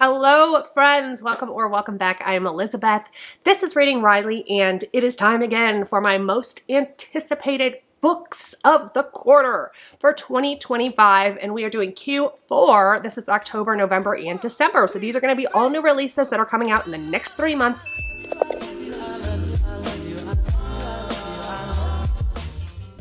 Hello friends, welcome back. I am Elizabeth. This is Reading Riley and it is time again for my most anticipated books of the quarter for 2025, and we are doing Q4. This is October, November, and December. So these are going to be all new releases that are coming out in the next 3 months.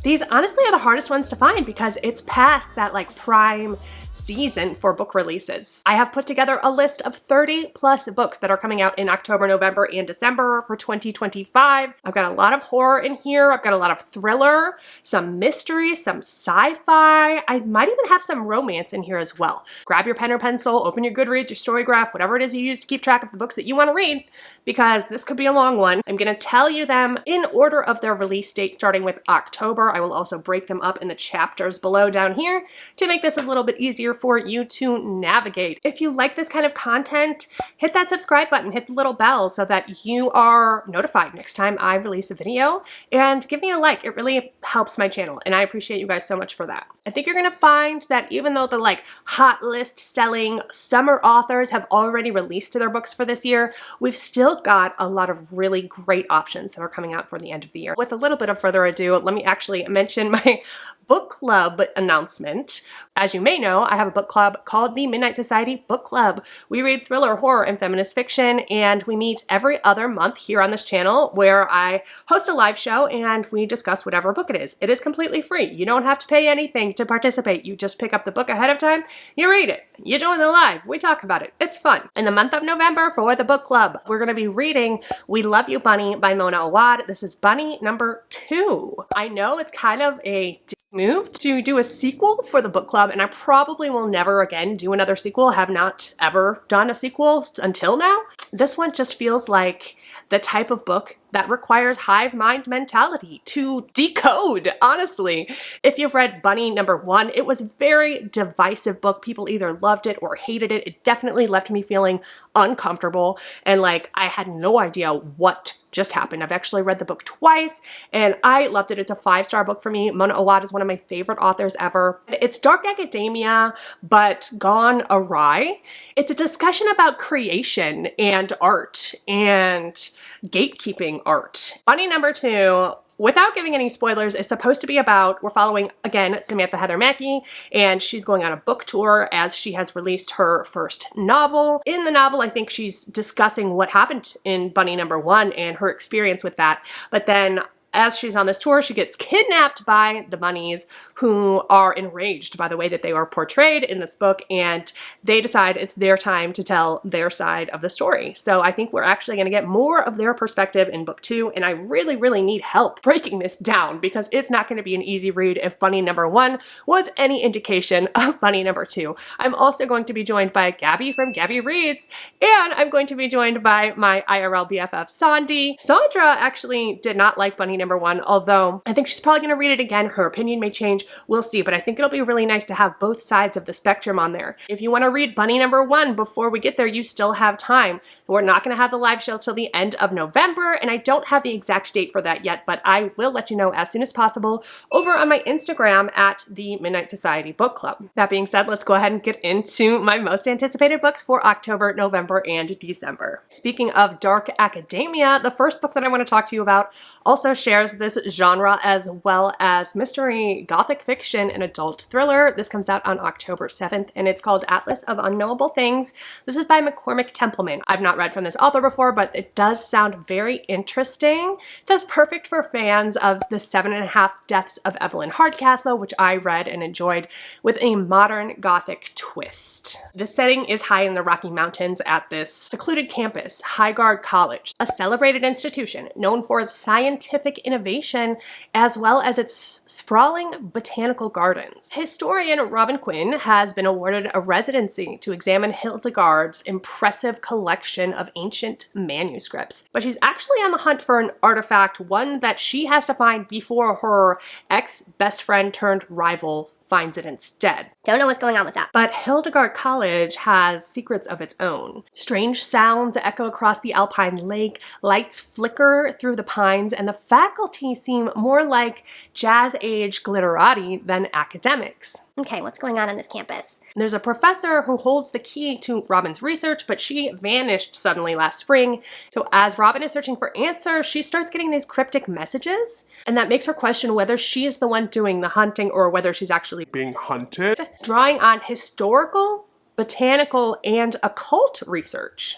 These honestly are the hardest ones to find because it's past that prime season for book releases. I have put together a list of 30 plus books that are coming out in October, November, and December for 2025. I've got a lot of horror in here. I've got a lot of thriller, some mystery, some sci-fi. I might even have some romance in here as well. Grab your pen or pencil, open your Goodreads, your Storygraph, whatever it is you use to keep track of the books that you want to read, because this could be a long one. I'm going to tell you them in order of their release date, starting with October. I will also break them up in the chapters below down here to make this a little bit easier for you to navigate. If you like this kind of content, hit that subscribe button, hit the little bell so that you are notified next time I release a video, and give me a like. It really helps my channel and I appreciate you guys so much for that. I think you're gonna find that even though the hot list selling summer authors have already released their books for this year, we've still got a lot of really great options that are coming out for the end of the year. With a little bit of further ado, let me actually mention my book club announcement. As you may know, I have a book club called the Midnight Society Book Club. We read thriller, horror, and feminist fiction, and we meet every other month here on this channel where I host a live show and we discuss whatever book it is. It is completely free. You don't have to pay anything to participate. You just pick up the book ahead of time, you read it, you join the live, we talk about it. It's fun. In the month of November for the book club, we're going to be reading We Love You Bunny by Mona Awad. This is Bunny number 2. I know it's kind of a move to do a sequel for the book club, and I probably will never again do another sequel. I have not ever done a sequel until now. This one just feels like the type of book that requires hive mind mentality to decode, honestly. If you've read Bunny number 1, it was a very divisive book. People either loved it or hated it. It definitely left me feeling uncomfortable and I had no idea what just happened. I've actually read the book twice and I loved it. It's a 5-star book for me. Mona Awad is one of my favorite authors ever. It's dark academia, but gone awry. It's a discussion about creation and art and gatekeeping art. Bunny number 2, without giving any spoilers, is supposed to be about, we're following, again, Samantha Heather Mackey, and she's going on a book tour as she has released her first novel. In the novel, I think she's discussing what happened in Bunny number 1 and her experience with that. But then as she's on this tour, she gets kidnapped by the bunnies, who are enraged by the way that they are portrayed in this book, and they decide it's their time to tell their side of the story. So I think we're actually going to get more of their perspective in book 2, and I really, really need help breaking this down because it's not going to be an easy read if Bunny number 1 was any indication of Bunny number 2. I'm also going to be joined by Gabby from Gabby Reads, and I'm going to be joined by my IRL BFF, Sandy. Sandra actually did not like Bunny number 1, although I think she's probably going to read it again. Her opinion may change. We'll see, but I think it'll be really nice to have both sides of the spectrum on there. If you want to read Bunny number 1 before we get there, you still have time. We're not going to have the live show till the end of November, and I don't have the exact date for that yet, but I will let you know as soon as possible over on my Instagram at the Midnight Society Book Club. That being said, let's go ahead and get into my most anticipated books for October, November, and December. Speaking of dark academia, the first book that I want to talk to you about also shares this genre as well as mystery, gothic fiction, and adult thriller. This comes out on October 7th and it's called Atlas of Unknowable Things. This is by McCormick Templeman. I've not read from this author before, but it does sound very interesting. It says perfect for fans of The 7.5 Deaths of Evelyn Hardcastle, which I read and enjoyed, with a modern gothic twist. The setting is high in the Rocky Mountains at this secluded campus, Highgard College, a celebrated institution known for its scientific innovation as well as its sprawling botanical gardens. Historian Robin Quinn has been awarded a residency to examine Hildegard's impressive collection of ancient manuscripts, but she's actually on the hunt for an artifact, one that she has to find before her ex-best friend turned rival finds it instead. Don't know what's going on with that. But Hildegard College has secrets of its own. Strange sounds echo across the alpine lake, lights flicker through the pines, and the faculty seem more like jazz-age glitterati than academics. Okay, what's going on this campus? There's a professor who holds the key to Robin's research, but she vanished suddenly last spring. So as Robin is searching for answers, she starts getting these cryptic messages, and that makes her question whether she's the one doing the hunting or whether she's actually being hunted. Drawing on historical, botanical, and occult research.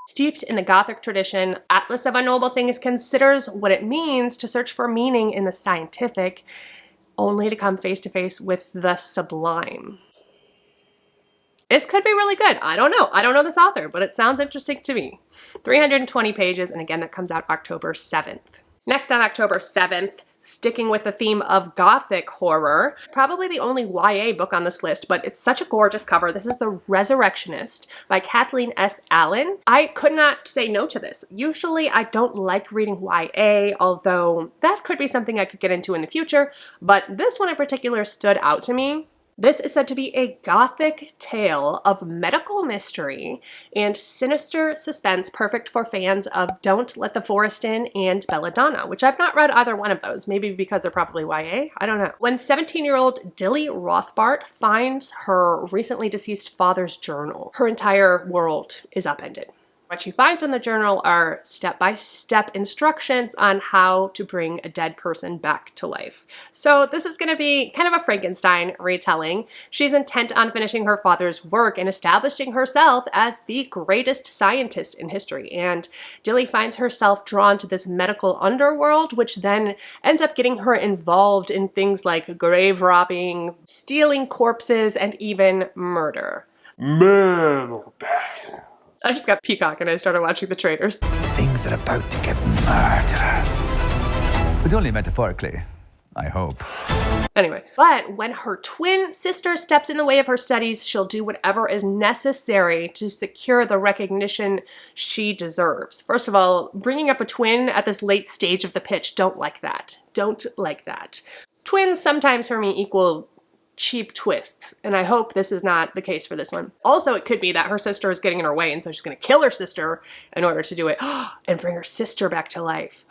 Steeped in the Gothic tradition, Atlas of Unknowable Things considers what it means to search for meaning in the scientific, only to come face to face with the sublime. This could be really good. I don't know. I don't know this author, but it sounds interesting to me. 320 pages, and again, that comes out October 7th. Next on October 7th, sticking with the theme of Gothic horror, probably the only YA book on this list, but it's such a gorgeous cover. This is The Resurrectionist by Kathleen S. Allen. I could not say no to this. Usually I don't like reading YA, although that could be something I could get into in the future, but this one in particular stood out to me. This is said to be a gothic tale of medical mystery and sinister suspense, perfect for fans of Don't Let the Forest In and Belladonna, which I've not read either one of those, maybe because they're probably YA, I don't know. When 17-year-old Dilly Rothbart finds her recently deceased father's journal, her entire world is upended. What she finds in the journal are step-by-step instructions on how to bring a dead person back to life. So this is going to be kind of a Frankenstein retelling. She's intent on finishing her father's work and establishing herself as the greatest scientist in history. And Dilly finds herself drawn to this medical underworld, which then ends up getting her involved in things like grave robbing, stealing corpses, and even murder. I just got Peacock and I started watching The Traitors. Things are about to get murderous. But only metaphorically, I hope. Anyway, but when her twin sister steps in the way of her studies, she'll do whatever is necessary to secure the recognition she deserves. First of all, bringing up a twin at this late stage of the pitch, don't like that. Don't like that. Twins sometimes for me equal cheap twists, and I hope this is not the case for this one. Also, it could be that her sister is getting in her way, and so she's gonna kill her sister in order to do it and bring her sister back to life.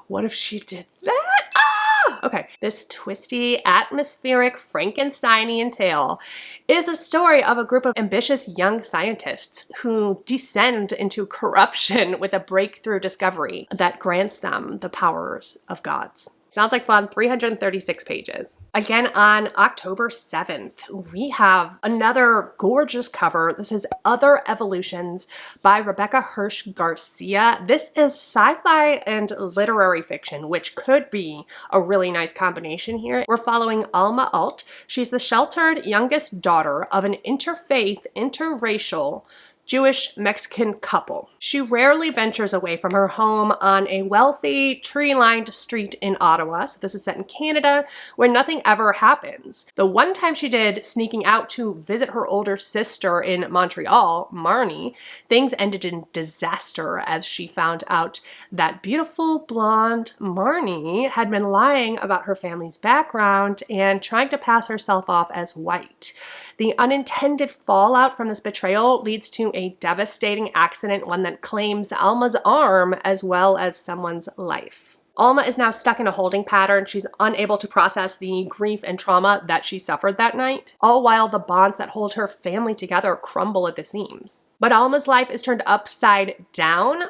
What if she did that? Okay, this twisty, atmospheric, Frankensteinian tale is a story of a group of ambitious young scientists who descend into corruption with a breakthrough discovery that grants them the powers of gods. Sounds like fun, 336 pages. Again, on October 7th, we have another gorgeous cover. This is Other Evolutions by Rebecca Hirsch Garcia. This is sci-fi and literary fiction, which could be a really nice combination here. We're following Alma Alt. She's the sheltered youngest daughter of an interfaith, interracial, Jewish-Mexican couple. She rarely ventures away from her home on a wealthy, tree-lined street in Ottawa. So this is set in Canada, where nothing ever happens. The one time she did sneaking out to visit her older sister in Montreal, Marnie, things ended in disaster as she found out that beautiful blonde Marnie had been lying about her family's background and trying to pass herself off as white. The unintended fallout from this betrayal leads to a devastating accident, one that claims Alma's arm as well as someone's life. Alma is now stuck in a holding pattern. She's unable to process the grief and trauma that she suffered that night, all while the bonds that hold her family together crumble at the seams. But Alma's life is turned upside down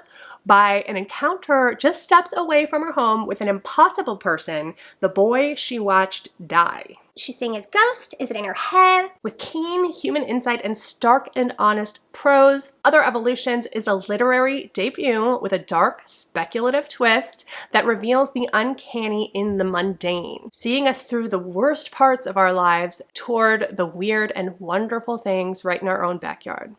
by an encounter just steps away from her home with an impossible person, the boy she watched die. She's seeing his ghost? Is it in her head? With keen human insight and stark and honest prose, Other Evolutions is a literary debut with a dark, speculative twist that reveals the uncanny in the mundane, seeing us through the worst parts of our lives toward the weird and wonderful things right in our own backyard.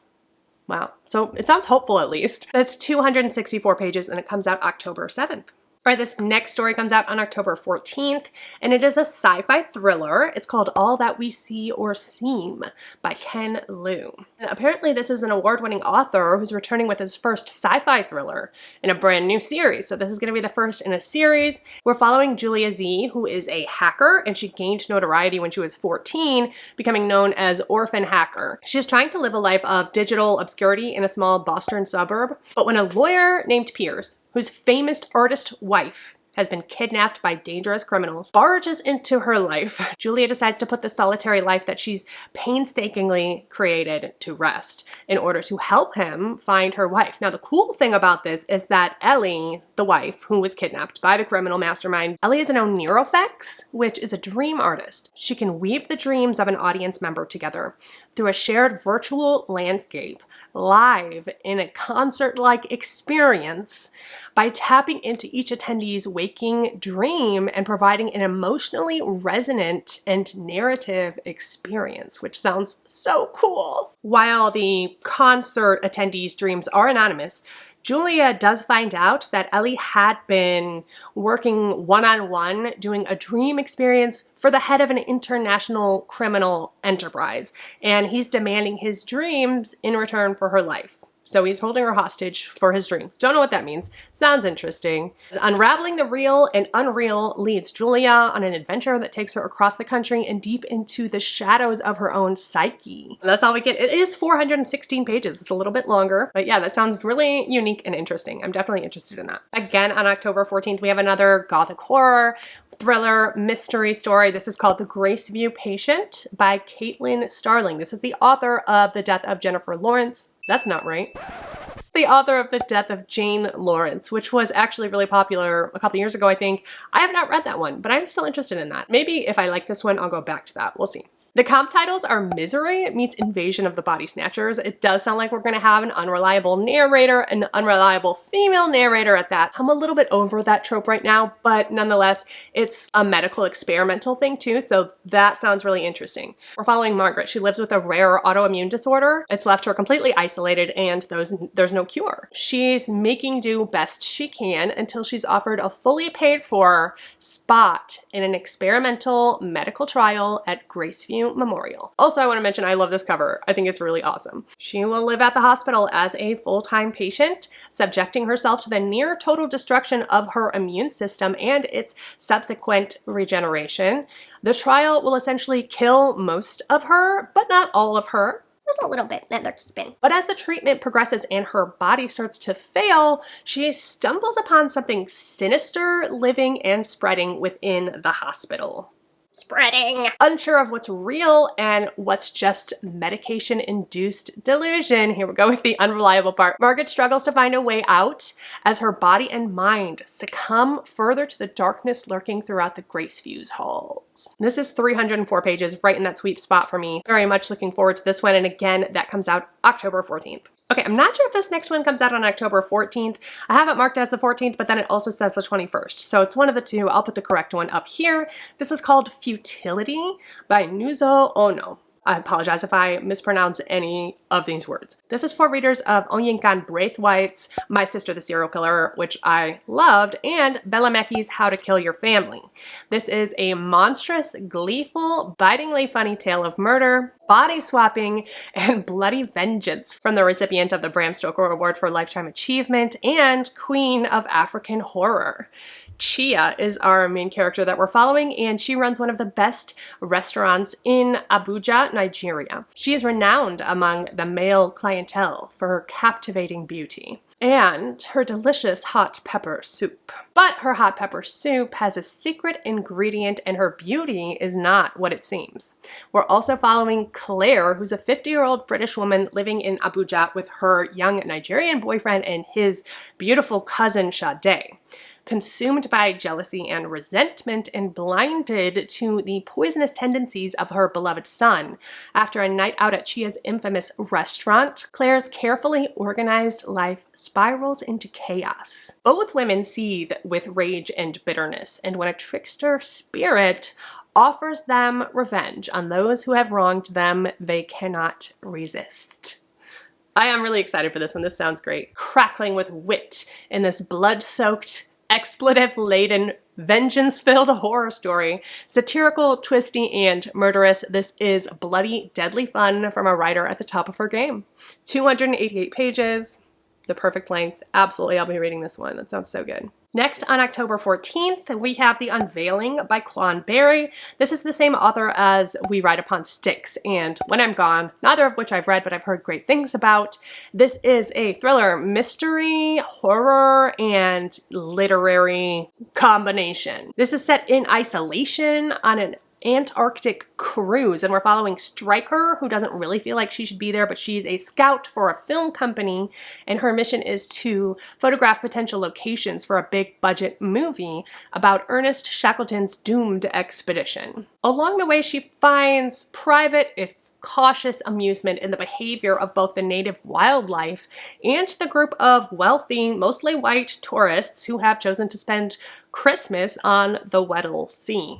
Wow. So it sounds hopeful at least. That's 264 pages and it comes out October 7th. All right, this next story comes out on October 14th, and it is a sci-fi thriller. It's called All That We See or Seem by Ken Liu. And apparently this is an award-winning author who's returning with his first sci-fi thriller in a brand new series. So this is going to be the first in a series. We're following Julia Z, who is a hacker, and she gained notoriety when she was 14, becoming known as Orphan Hacker. She's trying to live a life of digital obscurity in a small Boston suburb, but when a lawyer named Piers, whose famous artist wife has been kidnapped by dangerous criminals, barges into her life. Julia decides to put the solitary life that she's painstakingly created to rest in order to help him find her wife. Now, the cool thing about this is that Ellie, the wife who was kidnapped by the criminal mastermind, Ellie is an Oneirophx, which is a dream artist. She can weave the dreams of an audience member together through a shared virtual landscape, live in a concert-like experience by tapping into each attendee's waking dream and providing an emotionally resonant and narrative experience, which sounds so cool. While the concert attendees' dreams are anonymous, Julia does find out that Ellie had been working one-on-one doing a dream experience for the head of an international criminal enterprise, and he's demanding his dreams in return for her life. So he's holding her hostage for his dreams. Don't know what that means. Sounds interesting. Unraveling the real and unreal leads Julia on an adventure that takes her across the country and deep into the shadows of her own psyche. And that's all we get. It is 416 pages. It's a little bit longer, but yeah, that sounds really unique and interesting. I'm definitely interested in that. Again, on October 14th, we have another gothic horror thriller mystery story. This is called The Graceview Patient by Caitlin Starling. This is the author of The Death of Jennifer Lawrence. That's not right. The author of The Death of Jane Lawrence, which was actually really popular a couple years ago, I think. I have not read that one, but I'm still interested in that. Maybe if I like this one, I'll go back to that. We'll see. The comp titles are Misery meets Invasion of the Body Snatchers. It does sound like we're going to have an unreliable narrator, an unreliable female narrator at that. I'm a little bit over that trope right now, but nonetheless, it's a medical experimental thing too, so that sounds really interesting. We're following Margaret. She lives with a rare autoimmune disorder. It's left her completely isolated and there's no cure. She's making do best she can until she's offered a fully paid for spot in an experimental medical trial at Graceview Memorial. Also, I want to mention I love this cover. I think it's really awesome. She will live at the hospital as a full-time patient, subjecting herself to the near total destruction of her immune system and its subsequent regeneration. The trial will essentially kill most of her, but not all of her. There's a little bit that they're keeping. But as the treatment progresses and her body starts to fail, she stumbles upon something sinister living and spreading within the hospital. Spreading. Unsure of what's real and what's just medication-induced delusion. Here we go with the unreliable part. Margaret struggles to find a way out as her body and mind succumb further to the darkness lurking throughout the Graceview's halls. This is 304 pages, right in that sweet spot for me. Very much looking forward to this one, and again, that comes out October 14th. Okay, I'm not sure if this next one comes out on October 14th. I have it marked as the 14th, but then it also says the 21st. So it's one of the two. I'll put the correct one up here. This is called Futility by Nuzo Onoh. I apologize if I mispronounce any of these words. This is for readers of Oyinkan Braithwaite's My Sister the Serial Killer, which I loved, and Bellameki's How to Kill Your Family. This is a monstrous, gleeful, bitingly funny tale of murder, body swapping, and bloody vengeance from the recipient of the Bram Stoker Award for Lifetime Achievement and Queen of African Horror. Chia is our main character that we're following, and she runs one of the best restaurants in Abuja, Nigeria. She is renowned among the male clientele for her captivating beauty and her delicious hot pepper soup. But her hot pepper soup has a secret ingredient, and her beauty is not what it seems. We're also following Claire, who's a 50-year-old British woman living in Abuja with her young Nigerian boyfriend and his beautiful cousin Sade. Consumed by jealousy and resentment and blinded to the poisonous tendencies of her beloved son, after a night out at Chia's infamous restaurant, Claire's carefully organized life spirals into chaos. Both women seethe with rage and bitterness, and when a trickster spirit offers them revenge on those who have wronged them, they cannot resist. I am really excited for this one. This sounds great. Crackling with wit in this blood-soaked, expletive-laden, vengeance-filled horror story. Satirical, twisty, and murderous, this is bloody, deadly fun from a writer at the top of her game. 288 pages, the perfect length. Absolutely, I'll be reading this one. That sounds so good. Next, on October 14th, we have The Unveiling by Quan. This is the same author as We Ride Upon Sticks and When I'm Gone, neither of which I've read, but I've heard great things about. This is a thriller, mystery, horror, and literary combination. This is set in isolation on an Antarctic cruise, and we're following Stryker, who doesn't really feel like she should be there, but she's a scout for a film company, and her mission is to photograph potential locations for a big budget movie about Ernest Shackleton's doomed expedition. Along the way, she finds private, if cautious, amusement in the behavior of both the native wildlife and the group of wealthy, mostly white tourists who have chosen to spend Christmas on the Weddell Sea.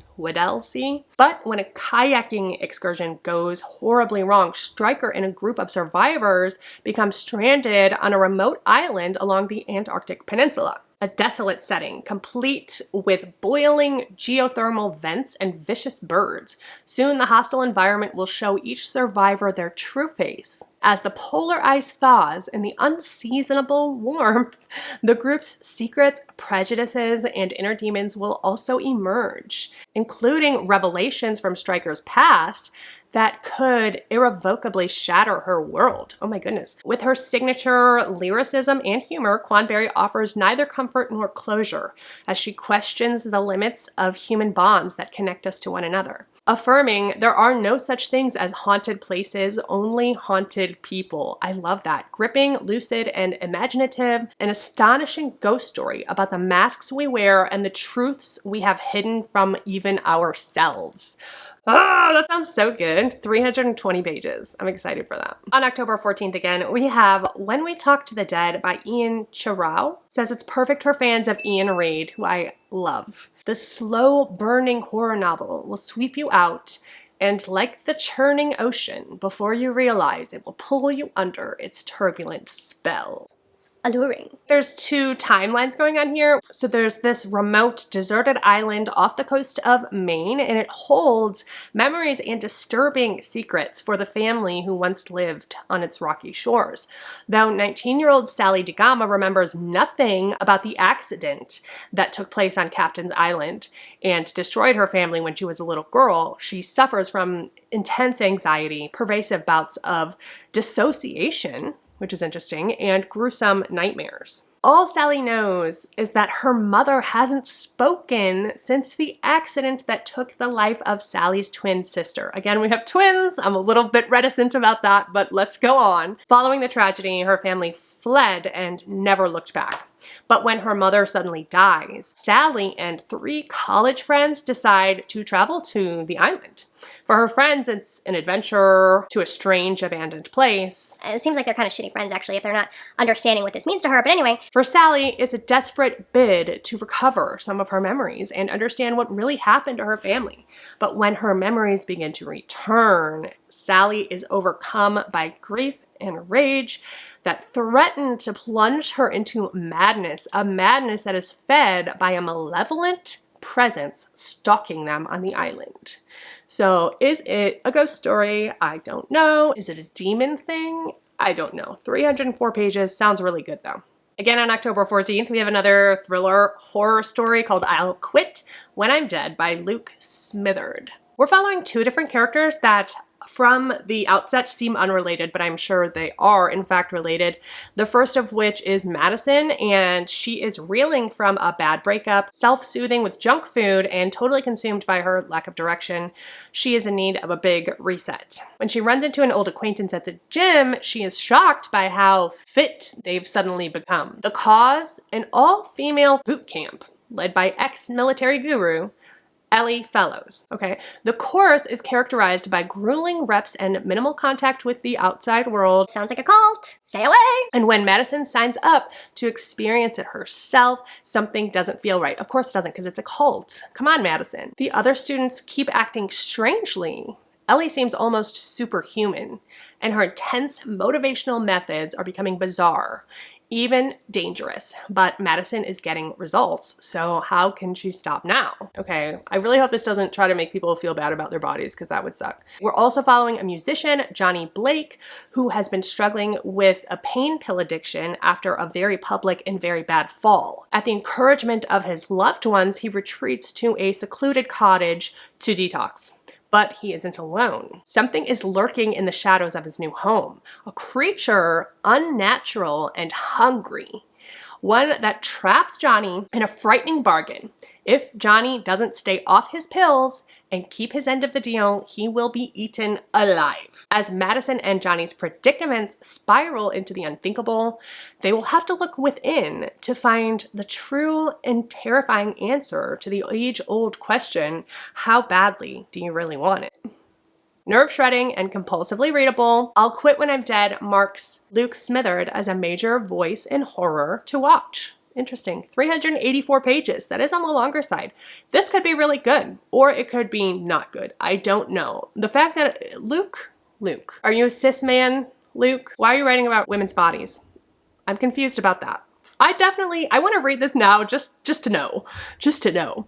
But when a kayaking excursion goes horribly wrong, Stryker and a group of survivors become stranded on a remote island along the Antarctic Peninsula. A desolate setting, complete with boiling geothermal vents and vicious birds. Soon the hostile environment will show each survivor their true face. As the polar ice thaws in the unseasonable warmth, the group's secrets, prejudices, and inner demons will also emerge, including revelations from Stryker's past that could irrevocably shatter her world. Oh my goodness. With her signature lyricism and humor, Quan offers neither comfort nor closure as she questions the limits of human bonds that connect us to one another. Affirming there are no such things as haunted places, only haunted people. I love that. Gripping, lucid, and imaginative, an astonishing ghost story about the masks we wear and the truths we have hidden from even ourselves. Oh, that sounds so good. 320 pages. I'm excited for that. On October 14th again, we have When We Talk to the Dead by Chorao. Says it's perfect for fans of Ian Reid, who I love. The slow-burning horror novel will sweep you out, and like the churning ocean, before you realize it will pull you under its turbulent spell. Alluring. There's two timelines going on here. So there's this remote, deserted island off the coast of Maine, and it holds memories and disturbing secrets for the family who once lived on its rocky shores. Though 19-year-old Sally DeGama remembers nothing about the accident that took place on Captain's Island and destroyed her family when she was a little girl, she suffers from intense anxiety, pervasive bouts of dissociation, which is interesting, and gruesome nightmares. All Sally knows is that her mother hasn't spoken since the accident that took the life of Sally's twin sister. Again, we have twins. I'm a little bit reticent about that, but let's go on. Following the tragedy, her family fled and never looked back. But when her mother suddenly dies, Sally and 3 college friends decide to travel to the island. For her friends, it's an adventure to a strange abandoned place. It seems like they're kind of shitty friends, actually, if they're not understanding what this means to her. But anyway. For Sally, it's a desperate bid to recover some of her memories and understand what really happened to her family. But when her memories begin to return, Sally is overcome by grief and rage that threaten to plunge her into madness, a madness that is fed by a malevolent presence stalking them on the island. So is it a ghost story? I don't know. Is it a demon thing? I don't know. 304 pages. Sounds really good though. Again, on October 14th, we have another thriller horror story called I'll Quit When I'm Dead by Luke Smithard. We're following 2 different characters that from the outset seem unrelated, but I'm sure they are in fact related. The first of which is Madison, and she is reeling from a bad breakup, self-soothing with junk food, and totally consumed by her lack of direction. She is in need of a big reset. When she runs into an old acquaintance at the gym, she is shocked by how fit they've suddenly become. The cause? An all-female boot camp led by ex-military guru Ellie Fellows. Okay, the course is characterized by grueling reps and minimal contact with the outside world. Sounds like a cult. Stay away. And when Madison signs up to experience it herself, something doesn't feel right. Of course it doesn't, because it's a cult. Come on, Madison. The other students keep acting strangely. Ellie seems almost superhuman, and her intense motivational methods are becoming bizarre. even dangerous. But Madison is getting results, so how can she stop now? Okay, I really hope this doesn't try to make people feel bad about their bodies, because that would suck. We're also following a musician, Johnny Blake, who has been struggling with a pain pill addiction after a very public and very bad fall. At the encouragement of his loved ones, he retreats to a secluded cottage to detox. But he isn't alone. Something is lurking in the shadows of his new home. A creature unnatural and hungry. One that traps Johnny in a frightening bargain. If Johnny doesn't stay off his pills and keep his end of the deal, he will be eaten alive. As Madison and Johnny's predicaments spiral into the unthinkable, they will have to look within to find the true and terrifying answer to the age-old question, how badly do you really want it? Nerve-shredding and compulsively readable, I'll Quit When I'm Dead marks Luke Smithard as a major voice in horror to watch. Interesting. 384 pages. That is on the longer side. This could be really good, or it could be not good. I don't know. The fact that Luke, are you a cis man, Luke? Why are you writing about women's bodies? I'm confused about that. I want to read this now just to know.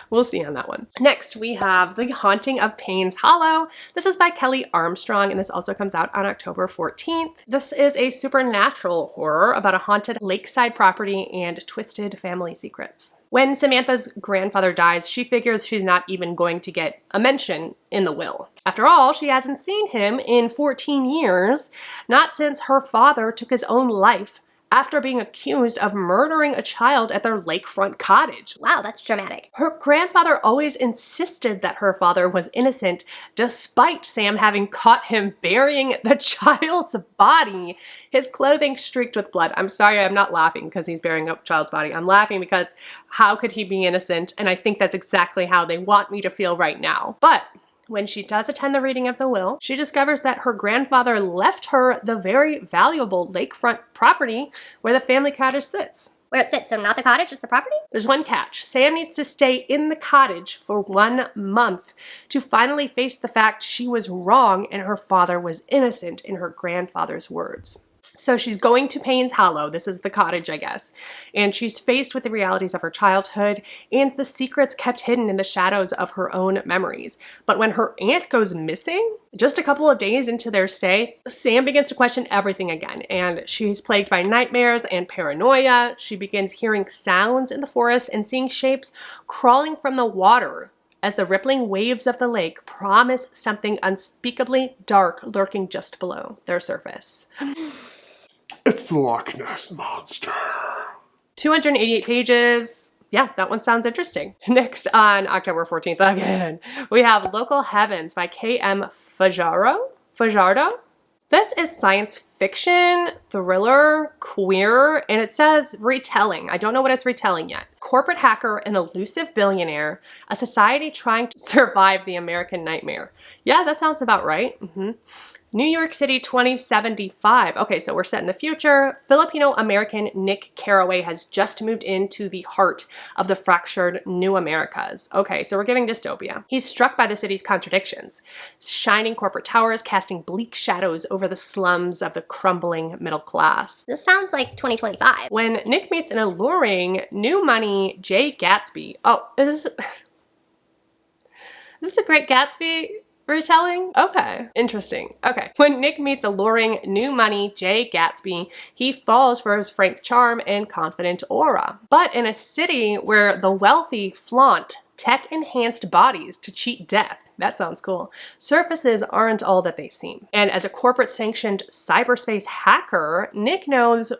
We'll see on that one. Next, we have The Haunting of Paynes Hollow. This is by Kelley Armstrong, and this also comes out on October 14th. This is a supernatural horror about a haunted lakeside property and twisted family secrets. When Samantha's grandfather dies, she figures she's not even going to get a mention in the will. After all, she hasn't seen him in 14 years, not since her father took his own life after being accused of murdering a child at their lakefront cottage. Wow, that's dramatic. Her grandfather always insisted that her father was innocent, despite Sam having caught him burying the child's body, his clothing streaked with blood. I'm sorry, I'm not laughing because he's burying a child's body. I'm laughing because how could he be innocent? And I think that's exactly how they want me to feel right now. But when she does attend the reading of the will, she discovers that her grandfather left her the very valuable lakefront property where the family cottage sits. Where it sits, so not the cottage, just the property? There's one catch. Sam needs to stay in the cottage for 1 month to finally face the fact she was wrong and her father was innocent, in her grandfather's words. So she's going to Paynes Hollow, this is the cottage, I guess, and she's faced with the realities of her childhood and the secrets kept hidden in the shadows of her own memories. But when her aunt goes missing, just a couple of days into their stay, Sam begins to question everything again, and she's plagued by nightmares and paranoia. She begins hearing sounds in the forest and seeing shapes crawling from the water as the rippling waves of the lake promise something unspeakably dark lurking just below their surface. It's the Loch Ness Monster. 288 pages. Yeah, that one sounds interesting. Next on October 14th again, we have Local Heavens by K.M. Fajardo. This is science fiction, thriller, queer, and it says retelling. I don't know what it's retelling yet. Corporate hacker, an elusive billionaire, a society trying to survive the American nightmare. Yeah, that sounds about right. New York City 2075. Okay, so we're set in the future. Filipino-American Nick Carraway has just moved into the heart of the fractured New Americas. Okay, so we're giving dystopia. He's struck by the city's contradictions. Shining corporate towers casting bleak shadows over the slums of the crumbling middle class. This sounds like 2025. When Nick meets an alluring new money Jay Gatsby. Oh, is this a Great Gatsby retelling? Okay, interesting. Okay, when Nick meets alluring new money Jay Gatsby, he falls for his frank charm and confident aura. But in a city where the wealthy flaunt tech-enhanced bodies to cheat death, that sounds cool, surfaces aren't all that they seem. And as a corporate-sanctioned cyberspace hacker, Nick knows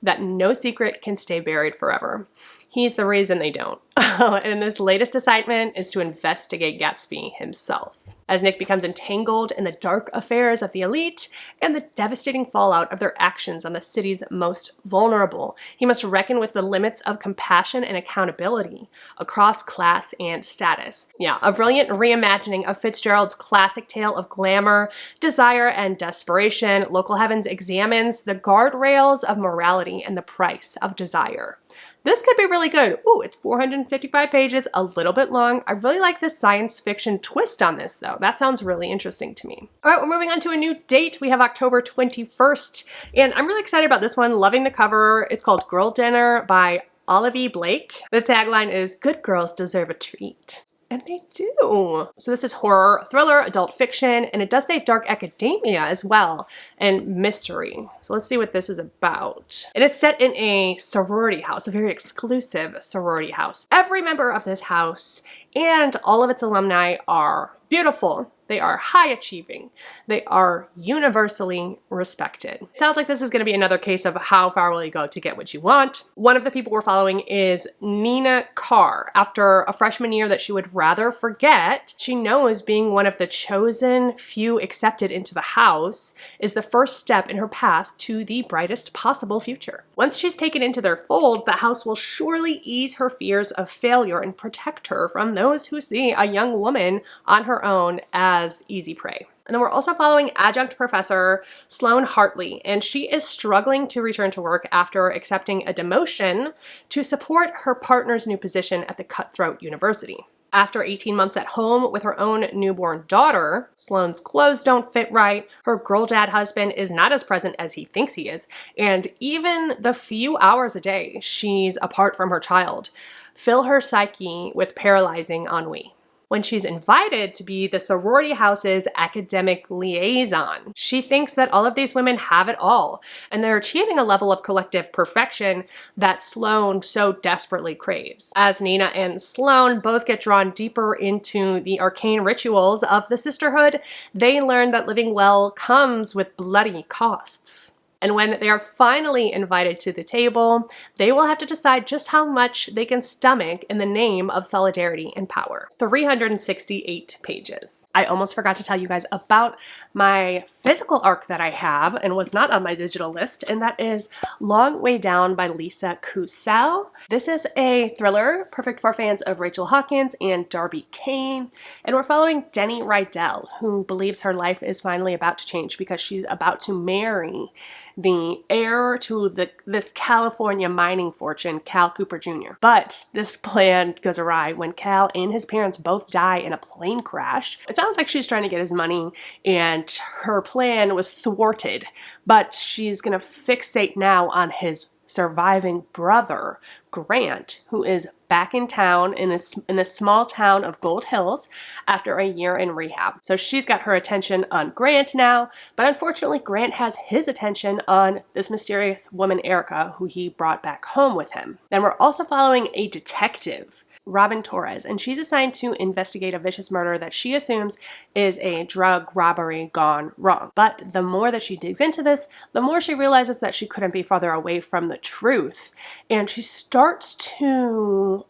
that no secret can stay buried forever. He's the reason they don't. And this latest assignment is to investigate Gatsby himself, as Nick becomes entangled in the dark affairs of the elite and the devastating fallout of their actions on the city's most vulnerable. He must reckon with the limits of compassion and accountability across class and status. Yeah, a brilliant reimagining of Fitzgerald's classic tale of glamour, desire, and desperation. Local Heavens examines the guardrails of morality and the price of desire. This could be really good. Ooh, it's 455 pages, a little bit long. I really like the science fiction twist on this though. Nuzo. That sounds really interesting to me. All right, we're moving on to a new date. We have October 21st, and I'm really excited about this one. Loving the cover. It's called Girl Dinner by Olivie Blake. The tagline is, "Good girls deserve a treat." And they do. So this is horror, thriller, adult fiction, and it does say dark academia as well, and mystery. So let's see what this is about. And it's set in a sorority house, a very exclusive sorority house. Every member of this house and all of its alumni are beautiful. They are high achieving. They are universally respected. It sounds like this is going to be another case of how far will you go to get what you want. One of the people we're following is Nina Carr. After a freshman year that she would rather forget, she knows being one of the chosen few accepted into the house is the first step in her path to the brightest possible future. Once she's taken into their fold, the house will surely ease her fears of failure and protect her from those who see a young woman on her own as easy prey. And then we're also following adjunct professor Sloane Hartley, and she is struggling to return to work after accepting a demotion to support her partner's new position at the cutthroat university. After 18 months at home with her own newborn daughter, Sloane's clothes don't fit right, her girl dad husband is not as present as he thinks he is, and even the few hours a day she's apart from her child fill her psyche with paralyzing ennui. When she's invited to be the sorority house's academic liaison, she thinks that all of these women have it all, and they're achieving a level of collective perfection that Sloane so desperately craves. As Nina and Sloane both get drawn deeper into the arcane rituals of the sisterhood, they learn that living well comes with bloody costs. And when they are finally invited to the table, they will have to decide just how much they can stomach in the name of solidarity and power. 368 pages. I almost forgot to tell you guys about my physical ARC that I have and was not on my digital list, and that is Long Way Down by Lisa Kusel. This is a thriller, perfect for fans of Rachel Hawkins and Darby Kane, and we're following Denny Rydell, who believes her life is finally about to change because she's about to marry the heir to this California mining fortune, Cal Cooper Jr. But this plan goes awry when Cal and his parents both die in a plane crash. It sounds like she's trying to get his money and her plan was thwarted, but she's gonna fixate now on his surviving brother, Grant, who is back in town in the small town of Gold Hills after a year in rehab. So she's got her attention on Grant now, but unfortunately Grant has his attention on this mysterious woman, Erica, who he brought back home with him. Then we're also following a detective, Robin Torres, and she's assigned to investigate a vicious murder that she assumes is a drug robbery gone wrong. But the more that she digs into this, the more she realizes that she couldn't be farther away from the truth. And she starts to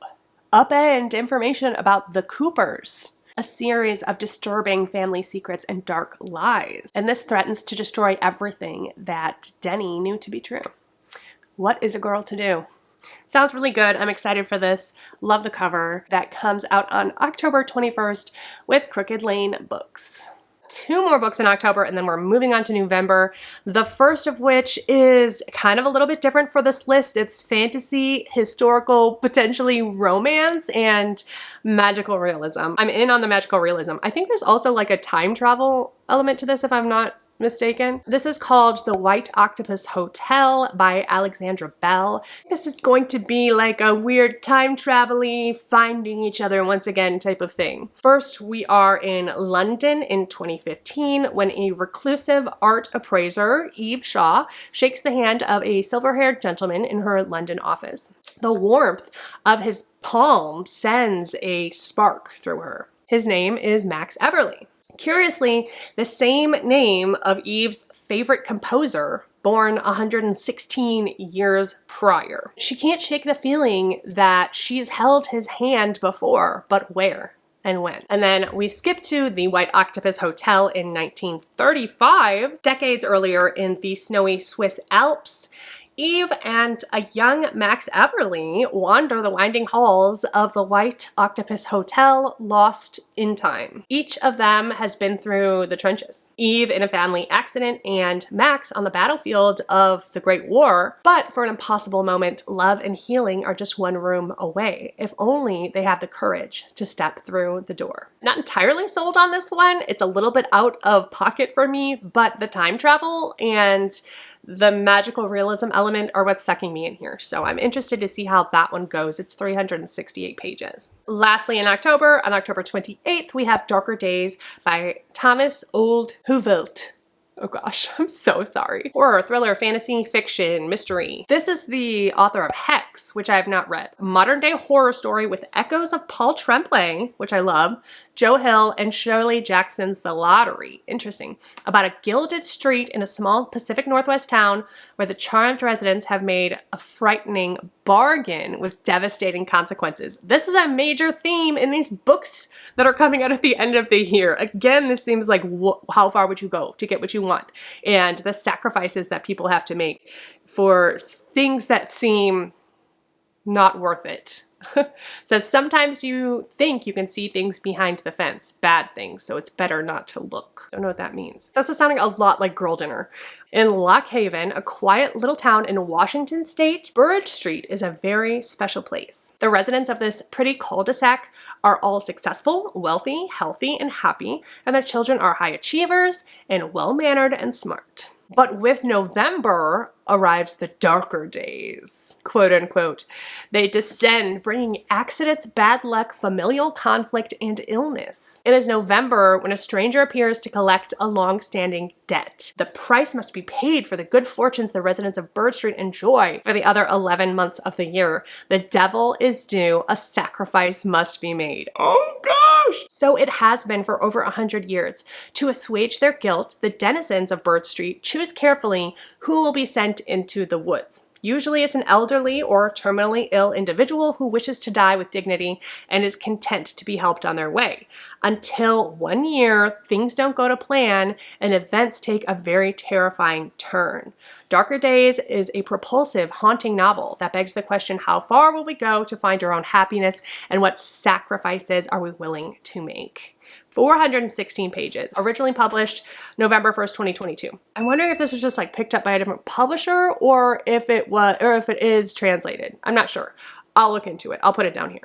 upend information about the Coopers, a series of disturbing family secrets and dark lies. And this threatens to destroy everything that Denny knew to be true. What is a girl to do? Sounds really good. I'm excited for this. Love the cover. That comes out on October 21st with Crooked Lane Books. 2 more books in October, and then we're moving on to November. The first of which is kind of a little bit different for this list. It's fantasy, historical, potentially romance, and magical realism. I'm in on the magical realism. I think there's also like a time travel element to this, if I'm not mistaken. This is called The White Octopus Hotel by Alexandra Bell. This is going to be like a weird time travel-y, finding each other once again type of thing. First, we are in London in 2015 when a reclusive art appraiser, Eve Shaw, shakes the hand of a silver-haired gentleman in her London office. The warmth of his palm sends a spark through her. His name is Max Everly. Curiously, the same name of Eve's favorite composer, born 116 years prior. She can't shake the feeling that she's held his hand before, but where and when? And then we skip to the White Octopus Hotel in 1935, decades earlier in the snowy Swiss Alps. Eve and a young Max Everly wander the winding halls of the White Octopus Hotel, lost in time. Each of them has been through the trenches. Eve in a family accident and Max on the battlefield of the Great War, but for an impossible moment, love and healing are just one room away, if only they have the courage to step through the door. Not entirely sold on this one. It's a little bit out of pocket for me, but the time travel and the magical realism element are what's sucking me in here. So I'm interested to see how that one goes. It's 368 pages. Lastly, in October, on October 28th, we have Darker Days by Thomas Olde Heuvelt. Oh gosh, I'm so sorry. Horror, thriller, fantasy, fiction, mystery. This is the author of Hex, which I have not read. Modern day horror story with echoes of Paul Tremblay, which I love, Joe Hill, and Shirley Jackson's The Lottery. Interesting. About a gilded street in a small Pacific Northwest town where the charmed residents have made a frightening bargain with devastating consequences. This is a major theme in these books that are coming out at the end of the year. Again, this seems like how far would you go to get what you want, and the sacrifices that people have to make for things that seem not worth it. Says sometimes you think you can see things behind the fence, bad things, so it's better not to look. Don't know what that means. This is sounding a lot like Girl Dinner. In Lock Haven, a quiet little town in Washington state, Burridge Street is a very special place. The residents of this pretty cul-de-sac are all successful, wealthy, healthy, and happy, and their children are high achievers and well-mannered and smart. But with November arrives the darker days, quote unquote. They descend, bringing accidents, bad luck, familial conflict, and illness. It is November when a stranger appears to collect a long-standing debt. The price must be paid for the good fortunes the residents of Bird Street enjoy for the other 11 months of the year. The devil is due, a sacrifice must be made. Oh gosh! So it has been for over 100 years. To assuage their guilt, the denizens of Bird Street choose carefully who will be sent into the woods. Usually it's an elderly or terminally ill individual who wishes to die with dignity and is content to be helped on their way. Until one year, things don't go to plan and events take a very terrifying turn. Darker Days is a propulsive, haunting novel that begs the question, how far will we go to find our own happiness, and what sacrifices are we willing to make? 416 pages, originally published November 1st, 2022. I'm wondering if this was just like picked up by a different publisher or if it was, or if it is translated. I'm not sure. I'll look into it. I'll put it down here.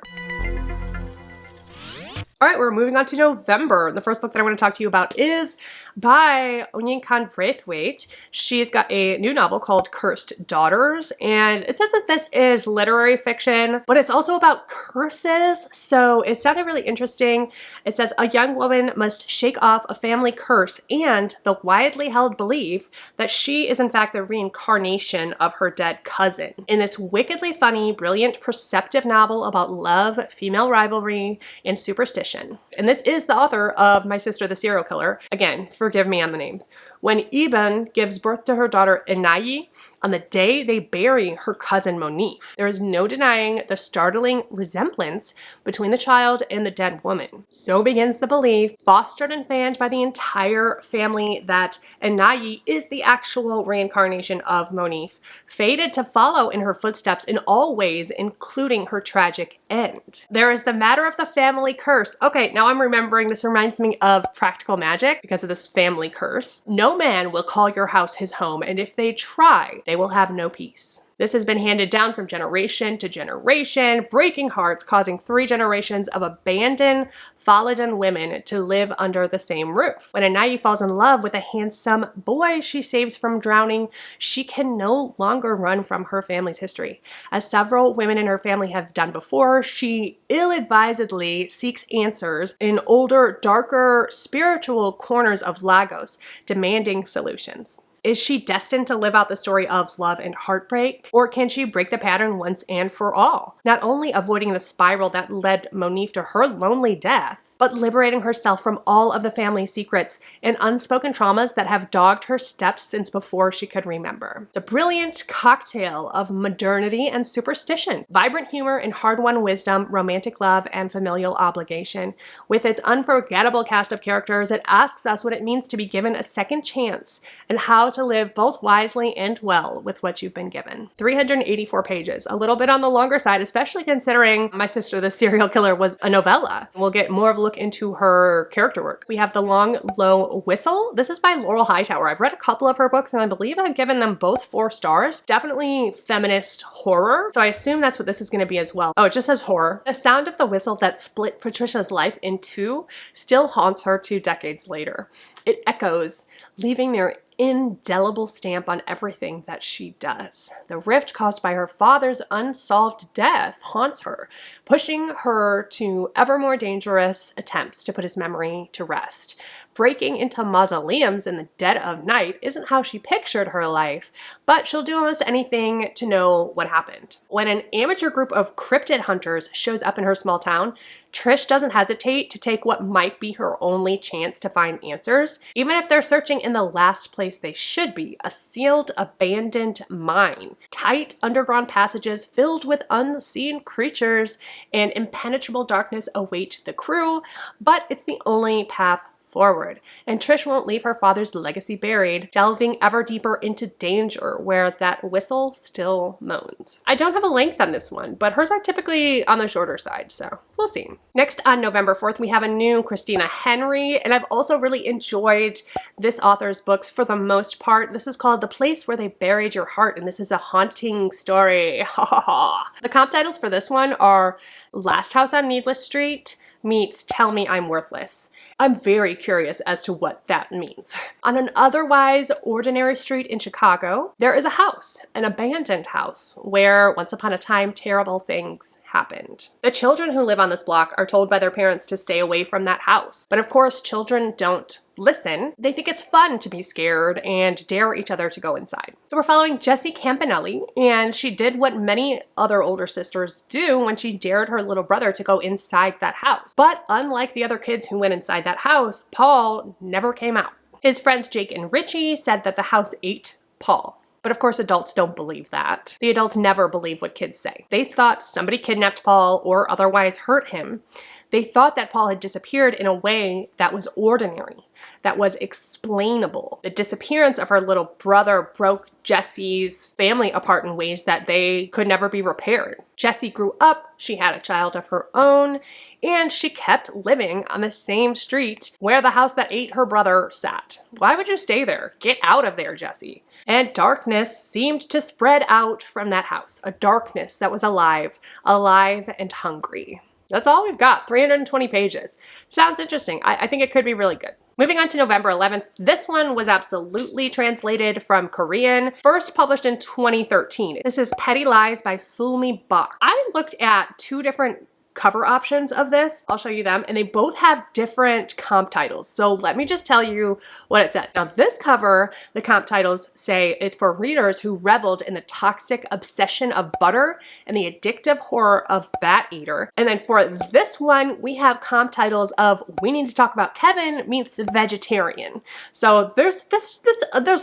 All right, we're moving on to November. The first book that I want to talk to you about is by Oyinkan Braithwaite. She's got a new novel called Cursed Daughters, and it says that this is literary fiction, but it's also about curses, so it sounded really interesting. It says a young woman must shake off a family curse and the widely held belief that she is in fact the reincarnation of her dead cousin. In this wickedly funny, brilliant, perceptive novel about love, female rivalry, and superstition. And this is the author of My Sister the Serial Killer. Again, forgive me on the names. When Eben gives birth to her daughter Enayi, on the day they bury her cousin Monif, there is no denying the startling resemblance between the child and the dead woman. So begins the belief, fostered and fanned by the entire family, that Enayi is the actual reincarnation of Monif, fated to follow in her footsteps in all ways, including her tragic end. There is the matter of the family curse. Okay, now I'm remembering, this reminds me of Practical Magic because of this family curse. No man will call your house his home, and if they try, they will have no peace. This has been handed down from generation to generation, breaking hearts, causing 3 generations of abandoned Faladan women to live under the same roof. When Enayi falls in love with a handsome boy she saves from drowning, she can no longer run from her family's history. As several women in her family have done before, she ill-advisedly seeks answers in older, darker, spiritual corners of Lagos, demanding solutions. Is she destined to live out the story of love and heartbreak? Or can she break the pattern once and for all? Not only avoiding the spiral that led Monif to her lonely death, but liberating herself from all of the family secrets and unspoken traumas that have dogged her steps since before she could remember. It's a brilliant cocktail of modernity and superstition, vibrant humor and hard-won wisdom, romantic love, and familial obligation. With its unforgettable cast of characters, it asks us what it means to be given a second chance and how to live both wisely and well with what you've been given. 384 pages, a little bit on the longer side, especially considering My Sister the Serial Killer was a novella. We'll get more of a look into her character work. We have The Long Low Whistle. This is by Laurel Hightower. I've read a couple of her books and I believe I've given them both 4 stars. Definitely feminist horror, so I assume that's what this is going to be as well. Oh, it just says horror. The sound of the whistle that split Patricia's life in two still haunts her 2 decades later. It echoes, leaving their indelible stamp on everything that she does. The rift caused by her father's unsolved death haunts her, pushing her to ever more dangerous attempts to put his memory to rest. Breaking into mausoleums in the dead of night isn't how she pictured her life, but she'll do almost anything to know what happened. When an amateur group of cryptid hunters shows up in her small town, Trish doesn't hesitate to take what might be her only chance to find answers, even if they're searching in the last place they should be, a sealed, abandoned mine. Tight underground passages filled with unseen creatures and impenetrable darkness await the crew, but it's the only path forward, and Trish won't leave her father's legacy buried, delving ever deeper into danger where that whistle still moans. I don't have a length on this one, but hers are typically on the shorter side, so we'll see. Next, on November 4th, we have a new Christina Henry, and I've also really enjoyed this author's books for the most part. This is called The Place Where They Buried Your Heart, and this is a haunting story. The comp titles for this one are Last House on Needless Street meets Tell Me I'm Worthless. I'm very curious as to what that means. On an otherwise ordinary street in Chicago, there is a house, an abandoned house, where once upon a time terrible things happened. The children who live on this block are told by their parents to stay away from that house. But of course, children don't listen. They think it's fun to be scared and dare each other to go inside. So we're following Jessie Campanelli, and she did what many other older sisters do when she dared her little brother to go inside that house. But unlike the other kids who went inside that house, Paul never came out. His friends Jake and Richie said that the house ate Paul. But of course, adults don't believe that. The adults never believe what kids say. They thought somebody kidnapped Paul or otherwise hurt him. They thought that Paul had disappeared in a way that was ordinary, that was explainable. The disappearance of her little brother broke Jessie's family apart in ways that they could never be repaired. Jessie grew up, she had a child of her own, and she kept living on the same street where the house that ate her brother sat. Why would you stay there? Get out of there, Jessie. And darkness seemed to spread out from that house, a darkness that was alive and hungry. That's all we've got, 320 pages. Sounds interesting. I think it could be really good. Moving on to November 11th, this one was absolutely translated from Korean, first published in 2013. This is Petty Lies by Sulmi Bak. I looked at 2 different cover options of this. I'll show you them, and they both have different comp titles. So let me just tell you what it says. Now this cover, the comp titles say it's for readers who reveled in the toxic obsession of butter and the addictive horror of Bat Eater. And then for this one, we have comp titles of We Need to Talk About Kevin meets the Vegetarian. So there's